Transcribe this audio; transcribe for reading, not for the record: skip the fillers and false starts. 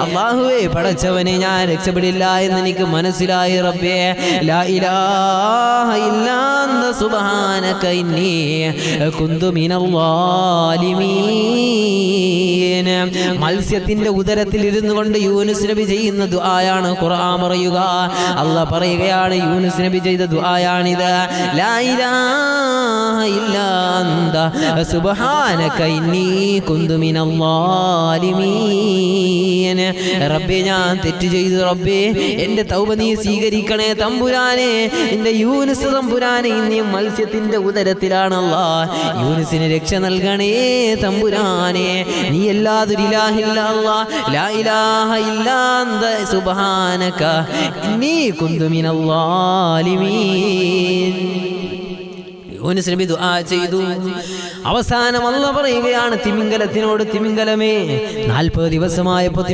അല്ലാഹുവേ പടച്ചവനെ ഞാൻ രക്ഷപ്പെടില്ല എന്ന് എനിക്ക് മനസ്സിലായി റബ്ബേ ലാ ഇലാഹ ഇല്ലാ അന്ത സുബ്ഹാനക ഇന്നി കുന്തു മിനൽ ളാലിമീൻ. മത്സ്യത്തിന്റെ ഉദരത്തിൽ ഇരുന്നു കൊണ്ട് യൂനുസ് നബി ചെയ്യുന്ന ദുആയാണ് ഖുർആൻ പറയുക. അല്ലാഹ് പറയുകയാണ് യൂനുസ് നബി ചെയ്ത ദുആയാണിത്. ലാ ഇലാഹ ഇല്ലാ അന്ത സുബ്ഹാനക ഇന്നി കുന്തു മിനൽ ളാലിമീൻ. റബ്ബേ ഞാൻ തെറ്റ് ചെയ്തു റബ്ബേ, എൻ്റെ തൗബ നീ സ്വീകരിക്കണേ തമ്പുരാനെ. എൻ്റെ യൂനുസ് തമ്പുരാനെ ഇനി മത്സ്യത്തിന്റെ ഉദരത്തിലാണല്ലാ, യൂനുസിന് രക്ഷ നൽകണേ തമ്പുരാനെ. നീ അല്ലാതൊരു ഇലാഹില്ല അല്ലാ, ലാ ഇലാഹ ഇല്ലാ അന്ത സുബ്ഹാനക ഇന്നി കുന്തു മിനൽ ളാലിമീൻ. യൂനുസ് നബി ദുആ ചെയ്തു. അവസാനം അല്ലാഹ് പറയുകയാണ് തിമിംഗലത്തിനോട്, തിമിംഗലമേ 40 ദിവസമായപ്പോൾ